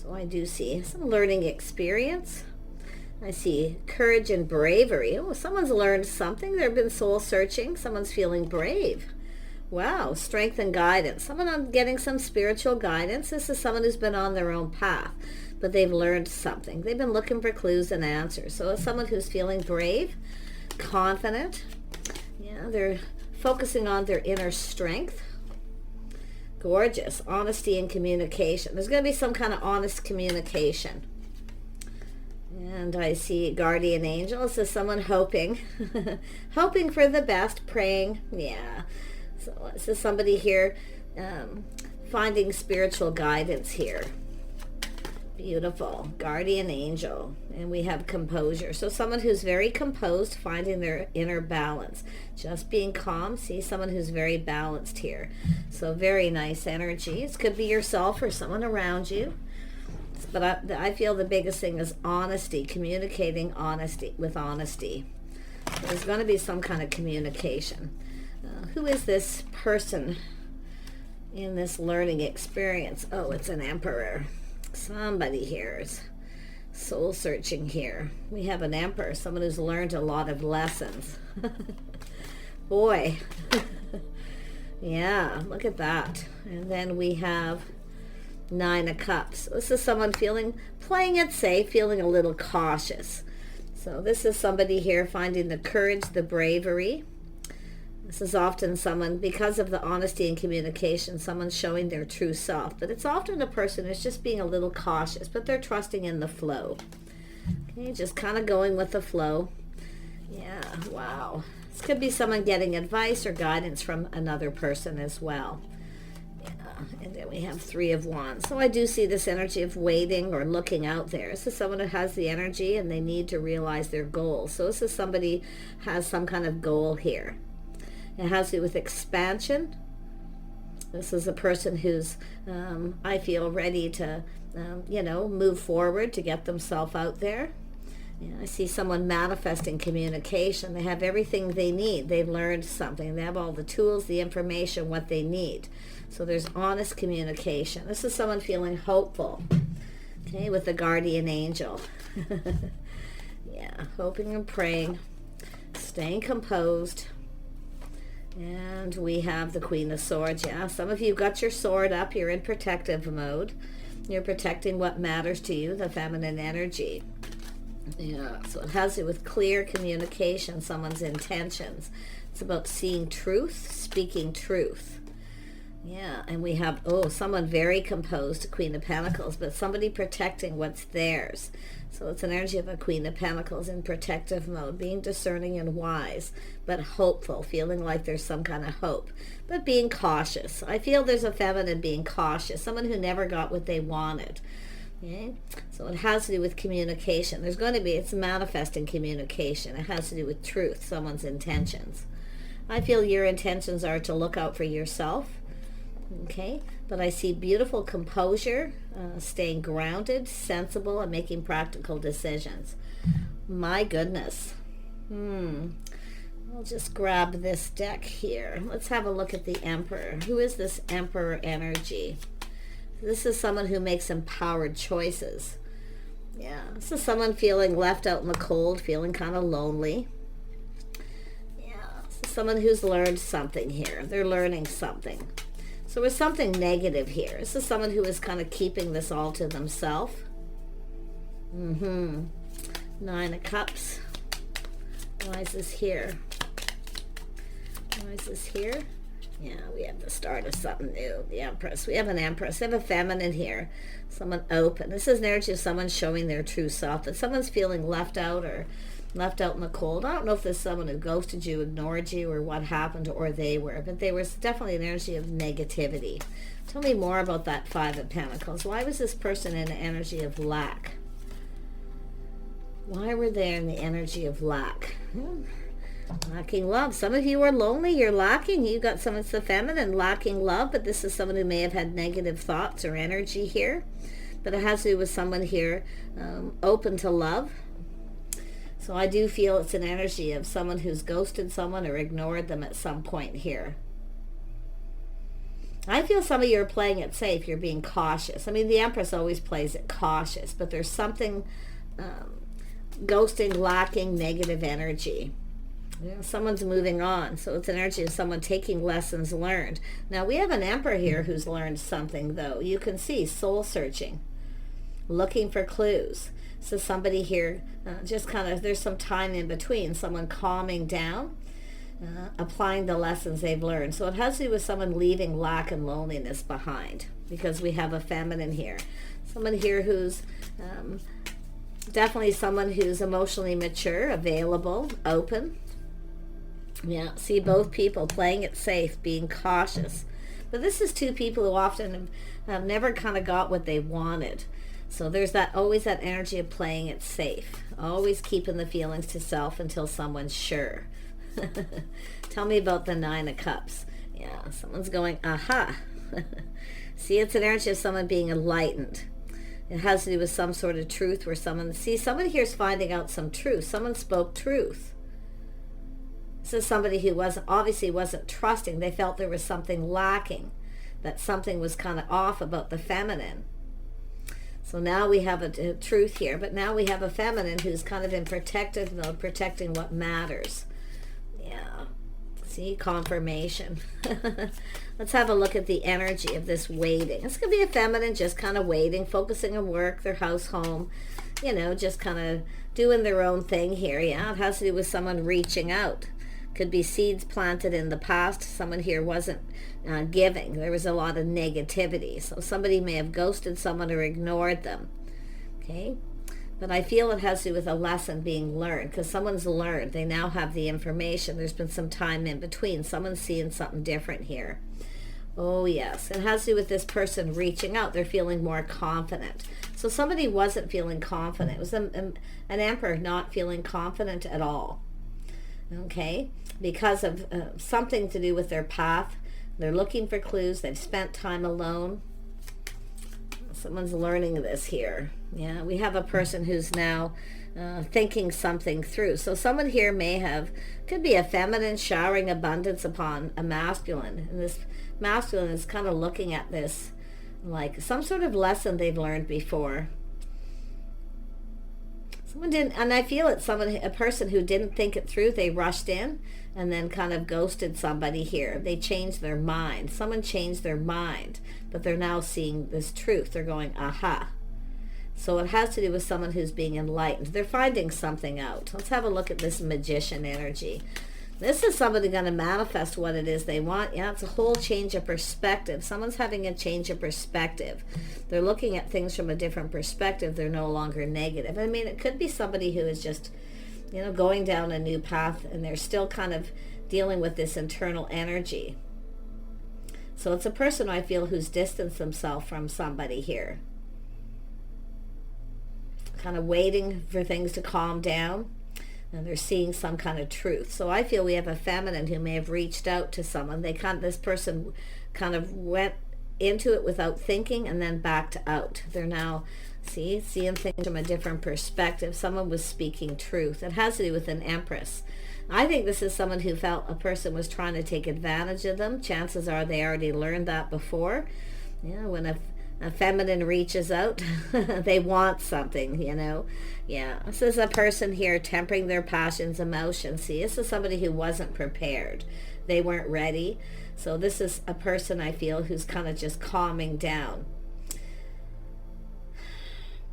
So I do see some learning experience. I see courage and bravery. Oh, someone's learned something. They've been soul searching. Someone's feeling brave. Wow, strength and guidance. Someone getting some spiritual guidance. This is someone who's been on their own path, but they've learned something. They've been looking for clues and answers. So it's someone who's feeling brave, confident. Yeah, they're focusing on their inner strength. Gorgeous. Honesty and communication. There's going to be some kind of honest communication. And I see guardian angel. This is someone hoping, hoping for the best, praying. Yeah. So this is somebody here finding spiritual guidance here. Beautiful. Guardian angel. And we have composure. So someone who's very composed, finding their inner balance. Just being calm. See, someone who's very balanced here. So very nice energy. It could be yourself or someone around you. But I feel the biggest thing is honesty. Communicating honesty with honesty. So there's going to be some kind of communication. Who is this person in this learning experience? Oh, it's an emperor. Somebody here is soul searching here. We have an emperor, someone who's learned a lot of lessons. Boy. Yeah, look at that. And then we have 9 of Cups. This is someone playing it safe, feeling a little cautious. So this is somebody here finding the courage, the bravery. This is often someone, because of the honesty and communication, someone showing their true self. But it's often a person who's just being a little cautious, but they're trusting in the flow. Okay, just kind of going with the flow. Yeah, wow. This could be someone getting advice or guidance from another person as well. Yeah, and then we have 3 of Wands. So I do see this energy of waiting or looking out there. This is someone who has the energy and they need to realize their goals. So this is somebody has some kind of goal here. It has to do with expansion. This is a person who's, I feel, ready to, move forward to get themselves out there. Yeah, I see someone manifesting communication. They have everything they need. They've learned something. They have all the tools, the information, what they need. So there's honest communication. This is someone feeling hopeful, okay, with the guardian angel. Yeah, hoping and praying, staying composed. And we have the Queen of Swords. Yeah, some of you got your sword up. You're in protective mode. You're protecting what matters to you, the feminine energy. Yeah, so it has to do with clear communication, someone's intentions. It's about seeing truth, speaking truth. Yeah, and we have, someone very composed, Queen of Pentacles, but somebody protecting what's theirs. So it's an energy of a Queen of Pentacles in protective mode, being discerning and wise, but hopeful, feeling like there's some kind of hope, but being cautious. I feel there's a feminine being cautious, someone who never got what they wanted. Okay, so it has to do with communication. It's manifesting communication. It has to do with truth, someone's intentions. I feel your intentions are to look out for yourself. Okay, but I see beautiful composure, staying grounded, sensible, and making practical decisions. My goodness. I'll just grab this deck here. Let's have a look at the Emperor. Who is this Emperor energy? This is someone who makes empowered choices. Yeah, this is someone feeling left out in the cold, feeling kind of lonely. Yeah, this is someone who's learned something here. They're learning something. So there's something negative here. This is someone who is kind of keeping this all to themselves. 9 of Cups. Why is this here? Why is this here? Yeah, we have the start of something new. The Empress. We have an Empress. We have a feminine here. Someone open. This is an energy of someone showing their true self. That someone's feeling left out or left out in the cold. I don't know if there's someone who ghosted you, ignored you, or what happened, or they were. But there was definitely an energy of negativity. Tell me more about that 5 of Pentacles. Why was this person in an energy of lack? Why were they in the energy of lack? Lacking love. Some of you are lonely. You're lacking. You got someone that's the feminine, lacking love, but this is someone who may have had negative thoughts or energy here. But it has to do with someone here open to love. So I do feel it's an energy of someone who's ghosted someone or ignored them at some point here. I feel some of you are playing it safe. You're being cautious. I mean, the Empress always plays it cautious, but there's something ghosting, lacking, negative energy. Someone's moving on. So it's an energy of someone taking lessons learned. Now, we have an Emperor here who's learned something, though. You can see soul searching, looking for clues. So somebody here just kind of, there's some time in between. Someone calming down, applying the lessons they've learned. So it has to do with someone leaving lack and loneliness behind, because we have a feminine here. Someone here who's definitely someone who's emotionally mature, available, open. Yeah, see both people playing it safe, being cautious. But this is two people who often have never kind of got what they wanted. So there's that always that energy of playing it safe, always keeping the feelings to self until someone's sure. Tell me about the Nine of Cups. Yeah, someone's going, aha. See, it's an energy of someone being enlightened. It has to do with some sort of truth where someone here is finding out some truth. Someone spoke truth. This is somebody who obviously wasn't trusting. They felt there was something lacking, that something was kind of off about the feminine. So now we have a truth here, but now we have a feminine who's kind of in protective mode, protecting what matters. Yeah. See, confirmation. Let's have a look at the energy of this waiting. This could be a feminine just kind of waiting, focusing on work, their house, home, just kind of doing their own thing here. Yeah, it has to do with someone reaching out. Could be seeds planted in the past. Someone here wasn't giving. There was a lot of negativity. So somebody may have ghosted someone or ignored them. Okay? But I feel it has to do with a lesson being learned, because someone's learned. They now have the information. There's been some time in between. Someone's seeing something different here. Oh, yes. It has to do with this person reaching out. They're feeling more confident. So somebody wasn't feeling confident. It was an Emperor not feeling confident at all. Okay? Because of something to do with their path. They're looking for clues. They've spent time alone. Someone's learning this here. Yeah, we have a person who's now thinking something through. So someone here could be a feminine showering abundance upon a masculine. And this masculine is kind of looking at this like some sort of lesson they've learned before. Someone didn't, and I feel it's a person who didn't think it through. They rushed in and then kind of ghosted somebody here. They changed their mind. Someone changed their mind, but they're now seeing this truth. They're going, aha. So it has to do with someone who's being enlightened. They're finding something out. Let's have a look at this magician energy. This is somebody going to manifest what it is they want. Yeah, it's a whole change of perspective. Someone's having a change of perspective. They're looking at things from a different perspective. They're no longer negative. I mean, it could be somebody who is just, going down a new path, and they're still kind of dealing with this internal energy. So it's a person, I feel, who's distanced themselves from somebody here. Kind of waiting for things to calm down. And they're seeing some kind of truth. So I feel we have a feminine who may have reached out to someone. This person kind of went into it without thinking and then backed out. They're now seeing things from a different perspective. Someone was speaking truth. It has to do with an Empress. I think this is someone who felt a person was trying to take advantage of them. Chances are they already learned that before. When a feminine reaches out, they want something, Yeah, this is a person here tempering their passions, emotions. See, this is somebody who wasn't prepared. They weren't ready. So this is a person, I feel, who's kind of just calming down.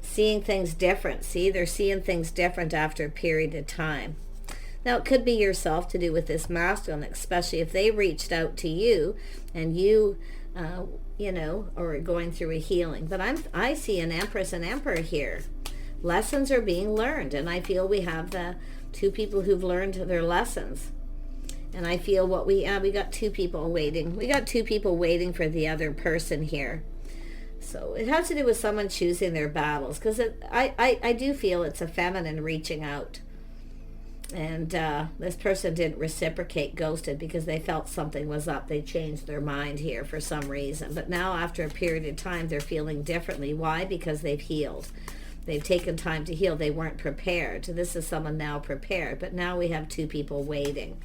Seeing things different. See, they're seeing things different after a period of time. Now, it could be yourself to do with this masculine, especially if they reached out to you and you or going through a healing. But I see an Empress and Emperor here. Lessons are being learned, and I feel we have the two people who've learned their lessons. And I feel we got two people waiting. We got two people waiting for the other person here. So it has to do with someone choosing their battles, because I do feel it's a feminine reaching out. And this person didn't reciprocate, ghosted, because they felt something was up. They changed their mind here for some reason. But now after a period of time, they're feeling differently. Why? Because they've healed. They've taken time to heal. They weren't prepared. This is someone now prepared. But now we have two people waiting.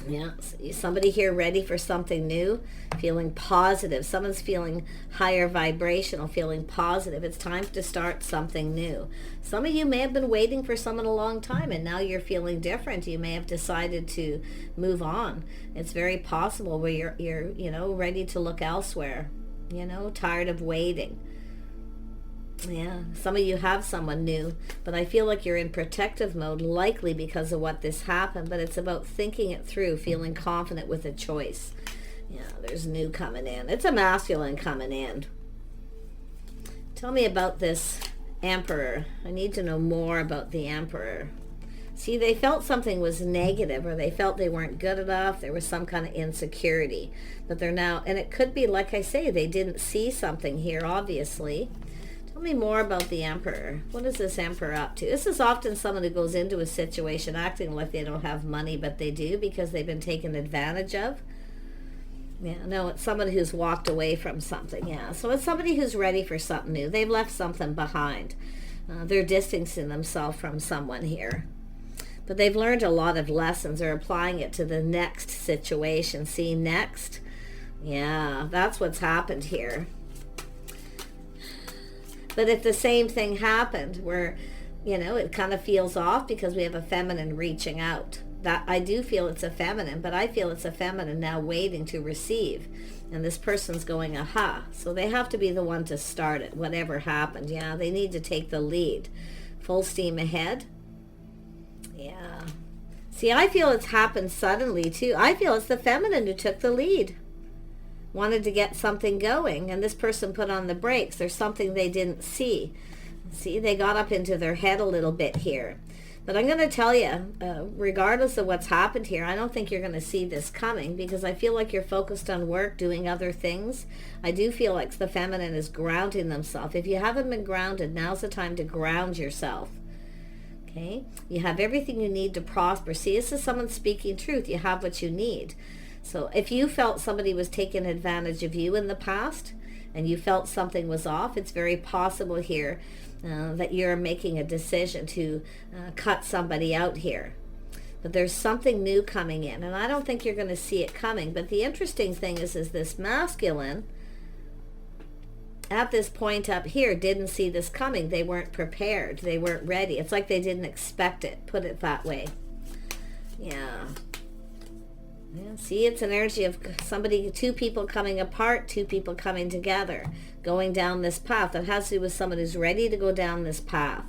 Yeah, somebody here ready for something new, feeling positive. Someone's feeling higher vibrational, feeling positive. It's time to start something new. Some of you may have been waiting for someone a long time, and now you're feeling different. You may have decided to move on. It's very possible where you're ready to look elsewhere. Tired of waiting. Yeah, some of you have someone new, but I feel like you're in protective mode, likely because of what this happened, but it's about thinking it through, feeling confident with a choice. Yeah, there's new coming in. It's a masculine coming in. Tell me about this Emperor. I need to know more about the Emperor. See, they felt something was negative, or they felt they weren't good enough. There was some kind of insecurity, but they're now, and it could be, like I say, they didn't see something here, obviously. Tell me more about the Emperor. What is this Emperor up to? This is often someone who goes into a situation acting like they don't have money, but they do because they've been taken advantage of. Yeah, no, it's someone who's walked away from something. Yeah, so it's somebody who's ready for something new. They've left something behind. They're distancing themselves from someone here. But they've learned a lot of lessons. They're applying it to the next situation. See, next? Yeah, that's what's happened here. But if the same thing happened where, it kind of feels off because we have a feminine reaching out. That I do feel it's a feminine, but I feel it's a feminine now waiting to receive. And this person's going, aha. So they have to be the one to start it, whatever happened. Yeah, they need to take the lead. Full steam ahead. Yeah. See, I feel it's happened suddenly, too. I feel it's the feminine who took the lead. Wanted to get something going, and this person put on the brakes. There's something they didn't see. See, they got up into their head a little bit here. But I'm going to tell you, regardless of what's happened here, I don't think you're going to see this coming because I feel like you're focused on work, doing other things. I do feel like the feminine is grounding themselves. If you haven't been grounded, now's the time to ground yourself. Okay? You have everything you need to prosper. See, this is someone speaking truth. You have what you need. So if you felt somebody was taking advantage of you in the past and you felt something was off, it's very possible here that you're making a decision to cut somebody out here. But there's something new coming in, and I don't think you're going to see it coming. But the interesting thing is this masculine at this point up here didn't see this coming. They weren't prepared. They weren't ready. It's like they didn't expect it, put it that way. Yeah. Yeah, see, it's an energy of two people coming apart, two people coming together, going down this path. That has to do with someone who's ready to go down this path.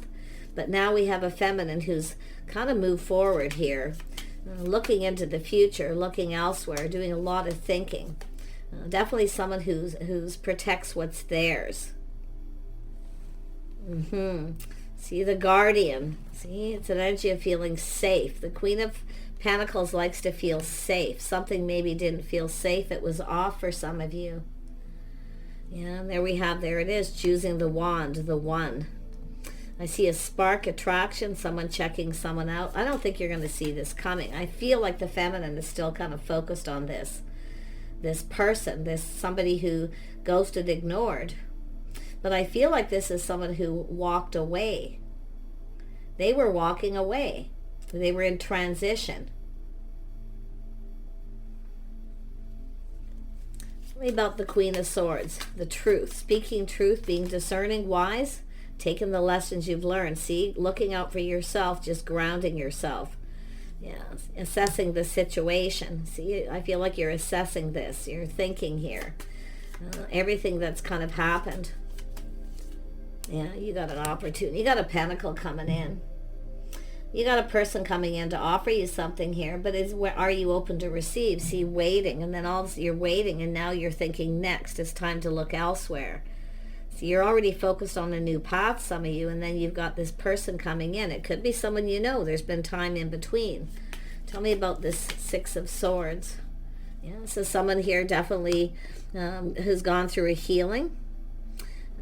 But now we have a feminine who's kind of moved forward here, looking into the future, looking elsewhere, doing a lot of thinking. Definitely someone who's protects what's theirs. See, the Guardian. See, it's an energy of feeling safe. The Queen of Pentacles likes to feel safe. Something maybe didn't feel safe. It was off for some of you. Yeah, and there it is, choosing the wand, the one. I see a spark attraction, someone checking someone out. I don't think you're going to see this coming. I feel like the feminine is still kind of focused on this person, somebody who ghosted, ignored. But I feel like this is someone who walked away. They were walking away. They were in transition. Tell me about the Queen of Swords, the truth, speaking truth, being discerning, wise, taking the lessons you've learned. See, looking out for yourself, just grounding yourself. Yeah, assessing the situation. See, I feel like you're assessing this. You're thinking here. Everything that's kind of happened. Yeah, you got an opportunity. You got a pentacle coming in. You got a person coming in to offer you something here, but are you open to receive? See, waiting, and then you're waiting, and now you're thinking next. It's time to look elsewhere. So you're already focused on a new path, some of you, and then you've got this person coming in. It could be someone you know. There's been time in between. Tell me about this Six of Swords. Yeah, so someone here definitely who's gone through a healing.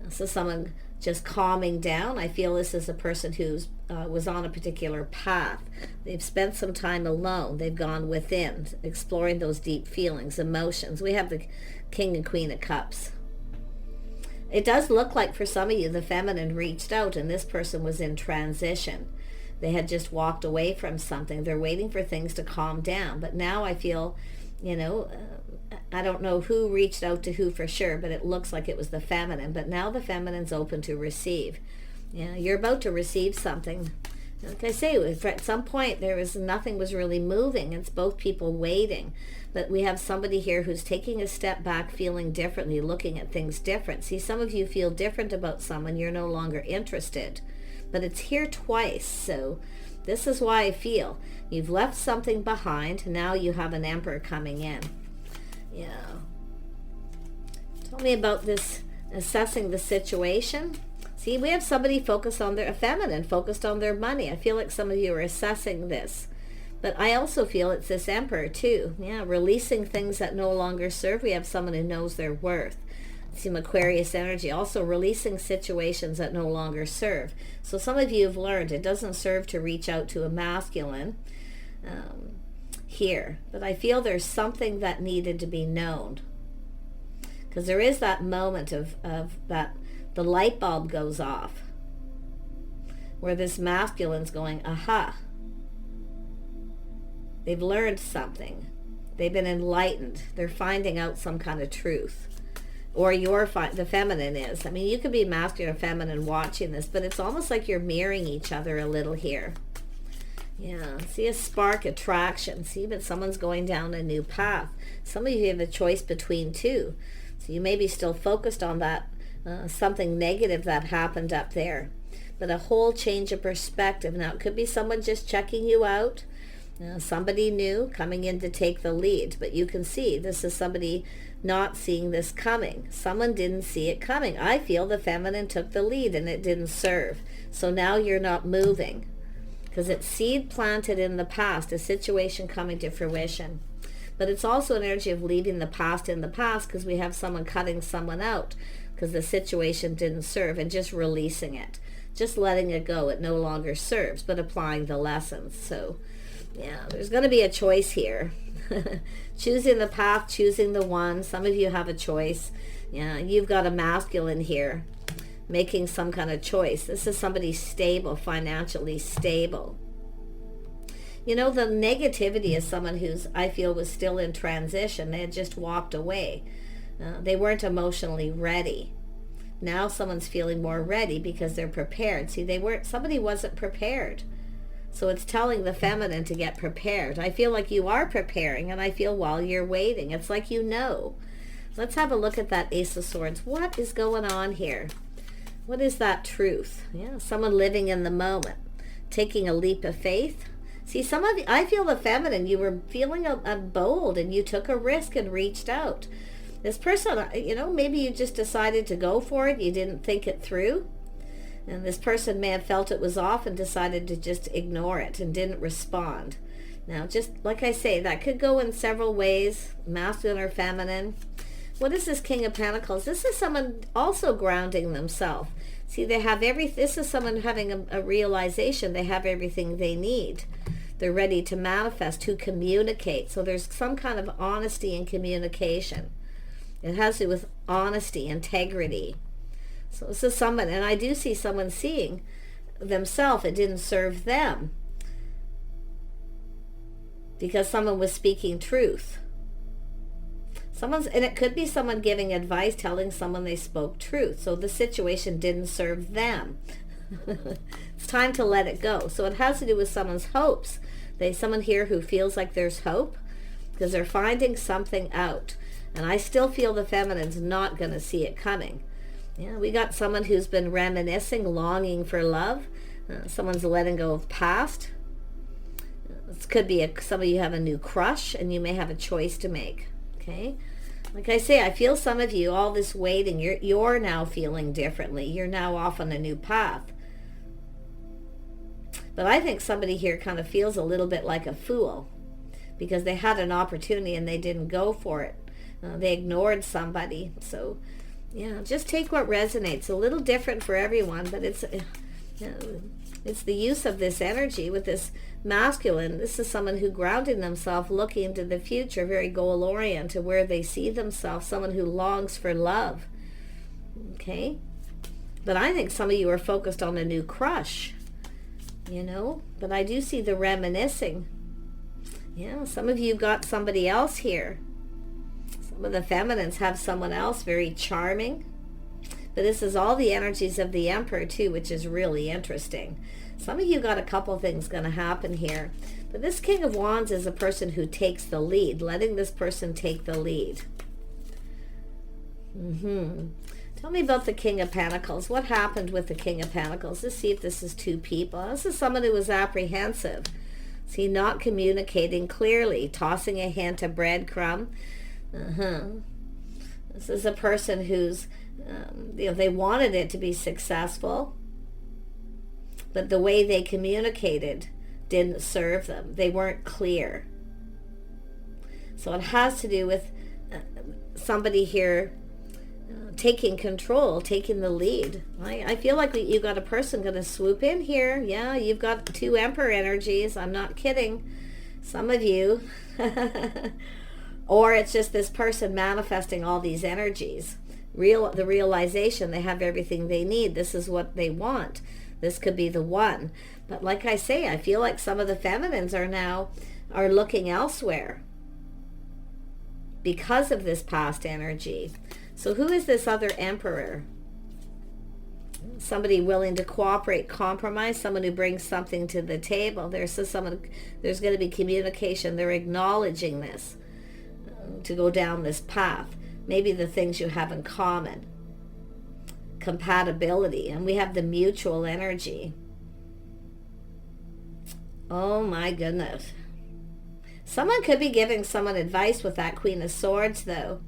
So someone just calming down. I feel this is a person who's was on a particular path. They've spent some time alone. They've gone within, exploring those deep feelings, emotions. We have the King and Queen of Cups. It does look like for some of you the feminine reached out and this person was in transition. They had just walked away from something. They're waiting for things to calm down. But now I feel, I don't know who reached out to who for sure, but it looks like it was the feminine. But now the feminine's open to receive. You're about to receive something. Like I say, at some point nothing was really moving. It's both people waiting. But we have somebody here who's taking a step back, feeling differently, looking at things different. See, some of you feel different about someone. You're no longer interested. But it's here twice. So this is why I feel you've left something behind. Now you have an Emperor coming in. Tell me about this, assessing the situation. See, we have somebody focused on a feminine, focused on their money. I feel like some of you are assessing this. But I also feel it's this Emperor too. Releasing things that no longer serve. We have someone who knows their worth. Some Aquarius energy. Also releasing situations that no longer serve. So some of you have learned it doesn't serve to reach out to a masculine here. But I feel there's something that needed to be known. Because there is that moment of that the light bulb goes off. Where this masculine's going, aha. They've learned something. They've been enlightened. They're finding out some kind of truth. Or the feminine is. I mean, you could be masculine or feminine watching this, but it's almost like you're mirroring each other a little here. See a spark, attraction. See, but someone's going down a new path. Some of you have a choice between two. So you may be still focused on that, something negative that happened up there. But a whole change of perspective. Now, it could be someone just checking you out. Somebody new coming in to take the lead. But you can see this is somebody not seeing this coming. Someone didn't see it coming. I feel the feminine took the lead and it didn't serve. So now you're not moving. Because it's seed planted in the past, a situation coming to fruition. But it's also an energy of leaving the past in the past, because we have someone cutting someone out because the situation didn't serve, and just releasing it. Just letting it go. It no longer serves, but applying the lessons. So there's going to be a choice here. Choosing the path, choosing the one. Some of you have a choice. You've got a masculine here making some kind of choice. This is somebody stable, financially stable. The negativity is someone who's, I feel, was still in transition. They had just walked away. They weren't emotionally ready. Now someone's feeling more ready because they're prepared. See, somebody wasn't prepared. So it's telling the feminine to get prepared. I feel like you are preparing, and I feel while you're waiting, it's like Let's have a look at that Ace of Swords. What is going on here? What is that truth? Someone living in the moment, taking a leap of faith. See, some of you, I feel the feminine, you were feeling bold and you took a risk and reached out. This person, maybe you just decided to go for it. You didn't think it through. And this person may have felt it was off and decided to just ignore it and didn't respond. Now, just like I say, that could go in several ways, masculine or feminine. What is this King of Pentacles? This is someone also grounding themselves. See, this is someone having a realization they have everything they need. They're ready to manifest, to communicate. So there's some kind of honesty in communication. It has to do with honesty, integrity. So this is someone, and I do see someone seeing themselves, it didn't serve them. Because someone was speaking truth. And it could be someone giving advice, telling someone they spoke truth. So the situation didn't serve them. It's time to let it go. So it has to do with someone's hopes. Someone here who feels like there's hope because they're finding something out. And I still feel the feminine's not going to see it coming. We got someone who's been reminiscing, longing for love. Someone's letting go of past. This could be some of you have a new crush and you may have a choice to make. Okay? Like I say, I feel some of you, all this waiting, you're now feeling differently. You're now off on a new path. But I think somebody here kind of feels a little bit like a fool because they had an opportunity and they didn't go for it. They ignored somebody. So, just take what resonates. A little different for everyone, but it's the use of this energy with this masculine. This is someone who grounded themselves, looking into the future, very goal-oriented, where they see themselves, someone who longs for love. Okay? But I think some of you are focused on a new crush. you know, but I do see the reminiscing. Yeah, some of you got somebody else here. Some of the feminines have someone else very charming. But this is all the energies of the Emperor too, which is really interesting. Some of you got a couple things going to happen here. But this King of Wands is a person who takes the lead, letting this person take the lead. Tell me about the King of Pentacles. What happened with the King of Pentacles? Let's see if this is two people. This is someone who was apprehensive. See, not communicating clearly, tossing a hint, a breadcrumb. This is a person who's, they wanted it to be successful, but the way they communicated didn't serve them. They weren't clear. So it has to do with somebody here taking control, taking the lead. I feel like you got a person going to swoop in here. Yeah, you've got two Emperor energies. I'm not kidding. Some of you. Or it's just this person manifesting all these energies. The realization they have everything they need. This is what they want. This could be the one. But like I say, I feel like some of the feminines are looking elsewhere because of this past energy. So who is this other Emperor? Somebody willing to cooperate, compromise, someone who brings something to the table. There's going to be communication. They're acknowledging this to go down this path. Maybe the things you have in common. Compatibility. And we have the mutual energy. Oh my goodness. Someone could be giving someone advice with that Queen of Swords though.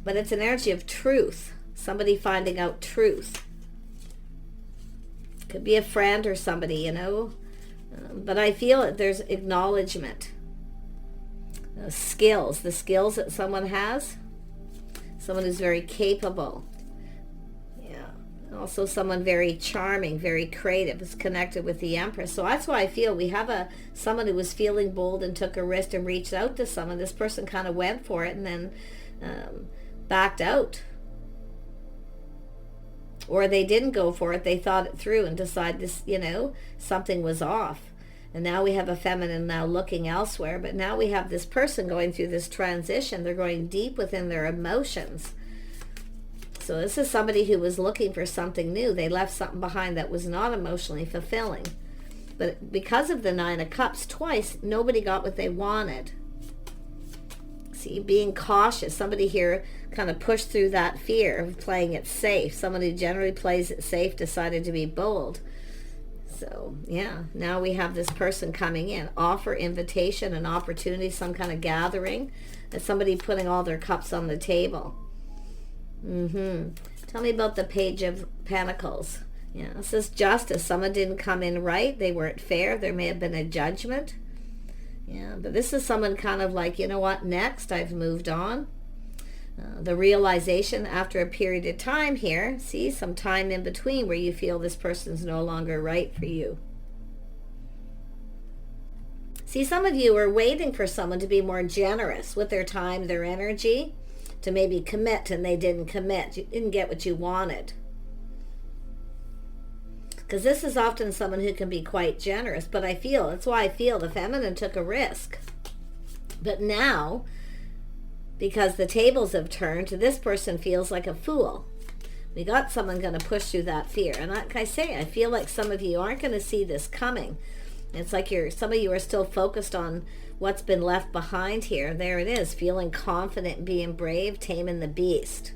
But it's an energy of truth. Somebody finding out truth. Could be a friend or somebody, you know. But I feel that there's acknowledgement. Skills. The skills that someone has. Someone who's very capable. Yeah. Also someone very charming, very creative. Is connected with the Empress. So that's why I feel we have someone who was feeling bold and took a risk and reached out to someone. This person kind of went for it and then backed out. Or they didn't go for it. They thought it through and decided this, something was off. And now we have a feminine now looking elsewhere. But now we have this person going through this transition. They're going deep within their emotions. So this is somebody who was looking for something new. They left something behind that was not emotionally fulfilling. But because of the Nine of Cups, twice, nobody got what they wanted. See, being cautious. Somebody here kind of pushed through that fear of playing it safe. Someone who generally plays it safe decided to be bold. So, yeah, now we have this person coming in. Offer, invitation, an opportunity, some kind of gathering. And somebody putting all their cups on the table. Tell me about the Page of Pentacles. Yeah, this is justice. Someone didn't come in right. They weren't fair. There may have been a judgment. Yeah, but this is someone kind of like, you know what, next, I've moved on. The realization after a period of time here, see, some time in between where you feel this person's no longer right for you. See, some of you are waiting for someone to be more generous with their time, their energy, to maybe commit, and they didn't commit. You didn't get what you wanted. Because this is often someone who can be quite generous, but that's why I feel the feminine took a risk. But now, because the tables have turned, this person feels like a fool. We got someone going to push through that fear. And like I say, I feel like some of you aren't going to see this coming. It's like some of you are still focused on what's been left behind here. There it is, feeling confident, being brave, taming the beast.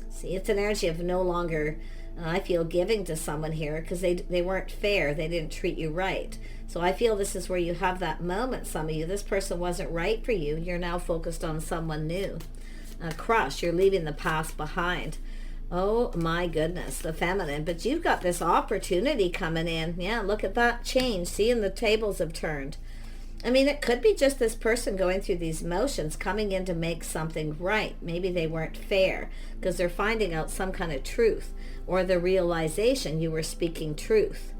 See, it's an energy of no longer, I feel, giving to someone here because they weren't fair. They didn't treat you right. So I feel this is where you have that moment, some of you. This person wasn't right for you. You're now focused on someone new. A crush. You're leaving the past behind. Oh my goodness, the feminine. But you've got this opportunity coming in. Yeah, look at that change. See, and the tables have turned. I mean, it could be just this person going through these motions, coming in to make something right. Maybe they weren't fair because they're finding out some kind of truth or the realization you were speaking truth.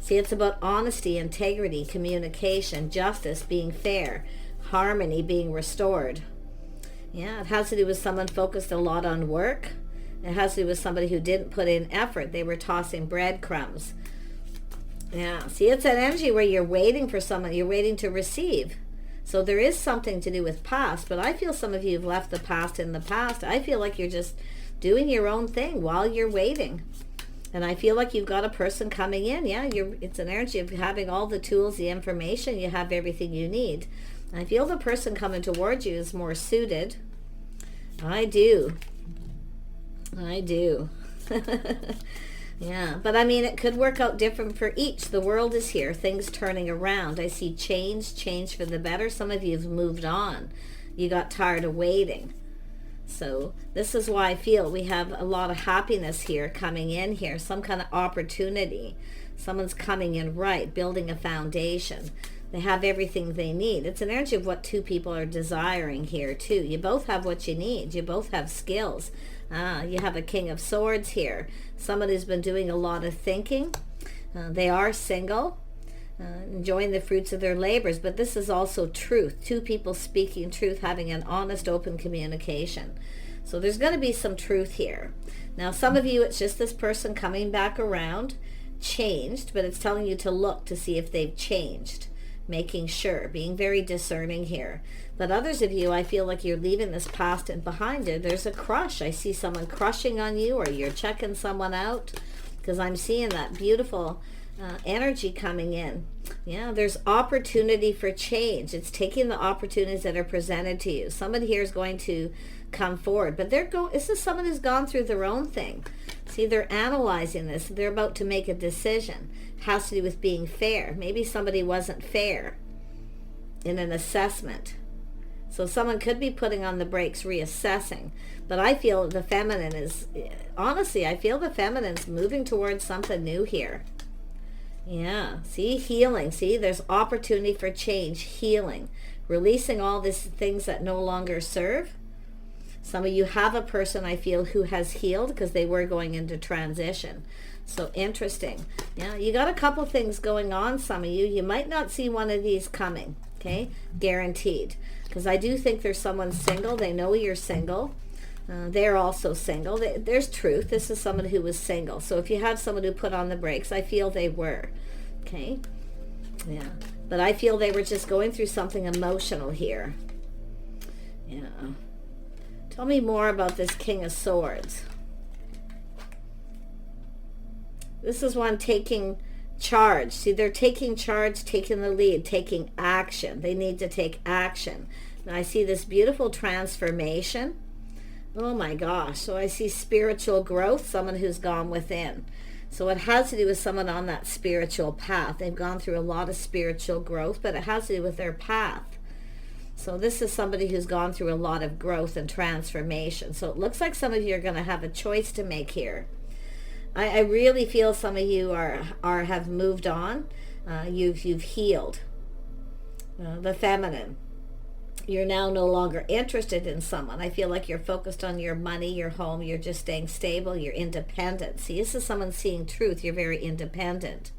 See, it's about honesty, integrity, communication, justice, being fair, harmony being restored. Yeah, it has to do with someone focused a lot on work, It has to do with somebody who didn't put in effort. They were tossing breadcrumbs. Yeah, see, it's an energy where you're waiting for someone, you're waiting to receive. So there is something to do with past, but I feel some of you have left the past in the past. I feel like you're just doing your own thing while you're waiting. And I feel like you've got a person coming in. Yeah, it's an energy of having all the tools, the information, you have everything you need. I feel the person coming towards you is more suited. I do. Yeah, but I mean, it could work out different for each. The world is here, things turning around. I see change for the better. Some of you have moved on. You got tired of waiting. So this is why I feel we have a lot of happiness here coming in here, some kind of opportunity. Someone's coming in right, building a foundation. They have everything they need. It's an energy of what two people are desiring here too. You both have what you need. You both have skills. You have a King of Swords here. Someone who's been doing a lot of thinking. They are single, enjoying the fruits of their labors. But this is also truth. Two people speaking truth, having an honest, open communication. So there's going to be some truth here. Now, some of you, it's just this person coming back around, changed, but it's telling you to look to see if they've changed. Making sure, being very discerning here. But others of you, I feel like you're leaving this past and behind it. There's a crush. I see someone crushing on you, or you're checking someone out, because I'm seeing that beautiful energy coming in. Yeah, there's opportunity for change. It's taking the opportunities that are presented to you. Somebody here is going to come forward, but this is someone who's gone through their own thing. See, they're analyzing this. They're about to make a decision. It has to do with being fair. Maybe somebody wasn't fair in an assessment. So someone could be putting on the brakes, reassessing. But I feel the feminine is, honestly, I feel the feminine's moving towards something new here. Yeah, see, healing. See, there's opportunity for change, healing, releasing all these things that no longer serve. Some of you have a person, I feel, who has healed because they were going into transition. So interesting. Yeah, you got a couple things going on, some of you. You might not see one of these coming, okay? Guaranteed. Because I do think there's someone single. They know you're single. They're also single. There's truth. This is someone who was single. So if you have someone who put on the brakes, I feel they were. Okay? Yeah. But I feel they were just going through something emotional here. Yeah. Tell me more about this King of Swords. This is one taking charge. See, they're taking charge, taking the lead, taking action. They need to take action. And I see this beautiful transformation. Oh my gosh. So I see spiritual growth, someone who's gone within. So it has to do with someone on that spiritual path. They've gone through a lot of spiritual growth, but it has to do with their path. So this is somebody who's gone through a lot of growth and transformation. So it looks like some of you are going to have a choice to make here. I really feel some of you have moved on. You've healed. The feminine. You're now no longer interested in someone. I feel like you're focused on your money, your home. You're just staying stable. You're independent. See, this is someone seeing truth. You're very independent.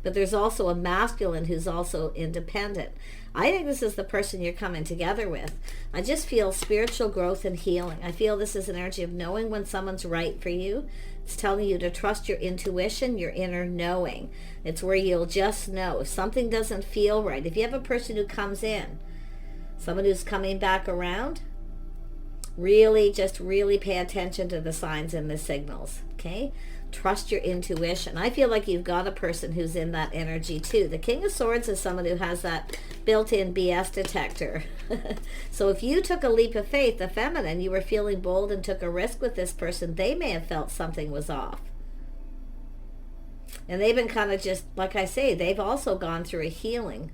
But there's also a masculine who's also independent. I think this is the person you're coming together with. I just feel spiritual growth and healing. I feel this is an energy of knowing when someone's right for you. It's telling you to trust your intuition, your inner knowing. It's where you'll just know. If something doesn't feel right, if you have a person who comes in, someone who's coming back around, really pay attention to the signs and the signals, okay? Trust your intuition. I feel like you've got a person who's in that energy too. The King of Swords is someone who has that built-in BS detector. So if you took a leap of faith, the feminine, you were feeling bold and took a risk with this person, they may have felt something was off. And they've been kind of just, like I say, they've also gone through a healing.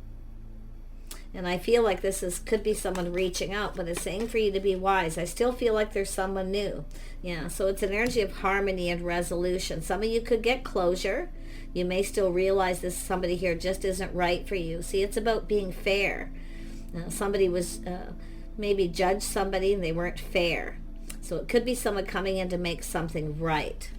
And I feel like could be someone reaching out, but it's saying for you to be wise. I still feel like there's someone new. Yeah, so it's an energy of harmony and resolution. Some of you could get closure. You may still realize this somebody here just isn't right for you. See, it's about being fair. Somebody was maybe judged somebody and they weren't fair. So it could be someone coming in to make something right.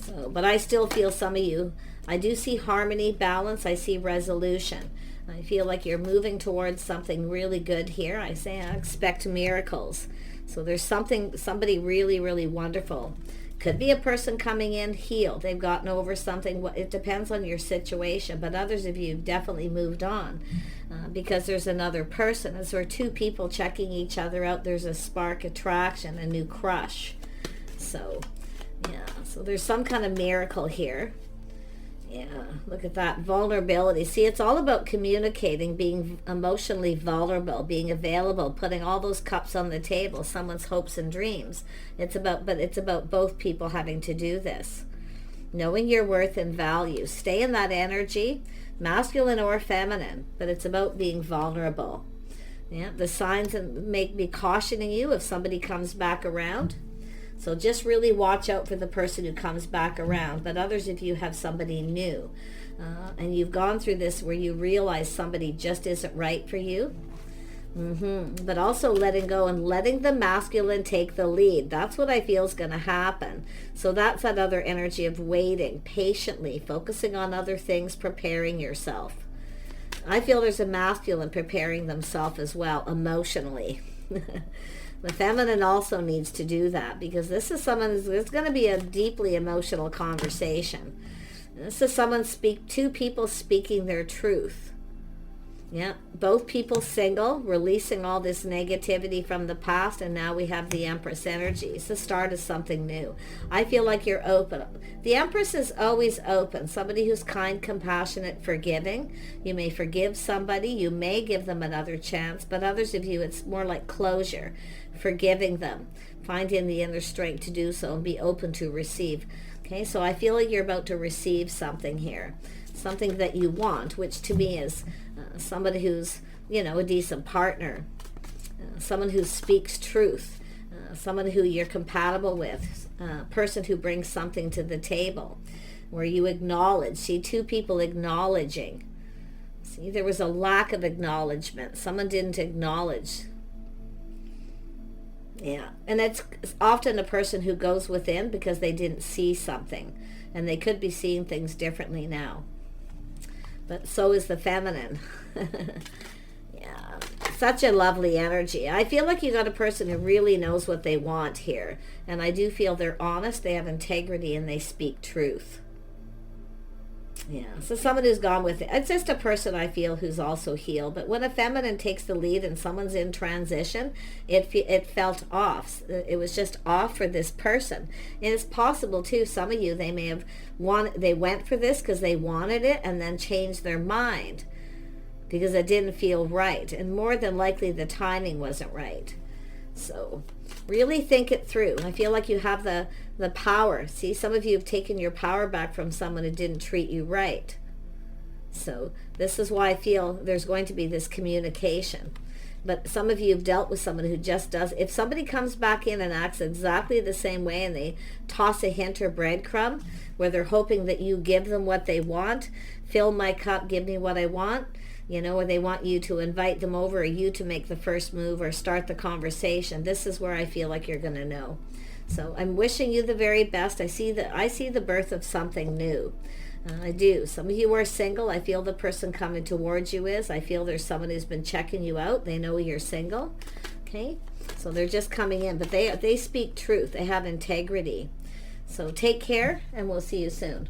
So, but I still feel some of you, I do see harmony, balance, I see resolution. I feel like you're moving towards something really good here. I expect miracles. So there's somebody really, really wonderful. Could be a person coming in healed. They've gotten over something. It depends on your situation. But others of you have definitely moved on because there's another person. As there are two people checking each other out, there's a spark attraction, a new crush. So, yeah. So there's some kind of miracle here. Yeah, look at that vulnerability. See, it's all about communicating, being emotionally vulnerable, being available, putting all those cups on the table, someone's hopes and dreams. It's about both people having to do this. Knowing your worth and value. Stay in that energy, masculine or feminine, but it's about being vulnerable. Yeah, the signs make me cautioning you if somebody comes back around. So just really watch out for the person who comes back around. But others, if you have somebody new and you've gone through this where you realize somebody just isn't right for you, but also letting go and letting the masculine take the lead. That's what I feel is going to happen. So that's that other energy of waiting, patiently, focusing on other things, preparing yourself. I feel there's a masculine preparing themselves as well, emotionally. The feminine also needs to do that because this is it's going to be a deeply emotional conversation. This is two people speaking their truth. Yeah, both people single, releasing all this negativity from the past, and now we have the Empress energy. It's the start of something new. I feel like you're open. The Empress is always open. Somebody who's kind, compassionate, forgiving. You may forgive somebody. You may give them another chance, but others of you, it's more like closure, forgiving them, finding the inner strength to do so and be open to receive. Okay, so I feel like you're about to receive something here. Something that you want, which to me is somebody who's, a decent partner, someone who speaks truth, someone who you're compatible with, a person who brings something to the table, where you acknowledge. See, two people acknowledging. See, there was a lack of acknowledgement. Someone didn't acknowledge. Yeah, and it's often a person who goes within because they didn't see something, and they could be seeing things differently now. But so is the feminine. Yeah, such a lovely energy. I feel like you got a person who really knows what they want here. And I do feel they're honest, they have integrity, and they speak truth. Yeah, so someone who's gone with it. It's just a person I feel who's also healed. But when a feminine takes the lead and someone's in transition, it felt off. It was just off for this person. And it's possible too, some of you, they may have they went for this because they wanted it and then changed their mind because it didn't feel right. And more than likely the timing wasn't right. So really think it through. I feel like you have the power. See, some of you have taken your power back from someone who didn't treat you right. So this is why I feel there's going to be this communication. But some of you have dealt with someone who just does. If somebody comes back in and acts exactly the same way and they toss a hint or breadcrumb where they're hoping that you give them what they want, fill my cup, give me what I want, or they want you to invite them over or you to make the first move or start the conversation. This is where I feel like you're going to know. So I'm wishing you the very best. I see the birth of something new. I do. Some of you are single. I feel the person coming towards you is. I feel there's someone who's been checking you out. They know you're single. Okay? So they're just coming in. But they speak truth. They have integrity. So take care, and we'll see you soon.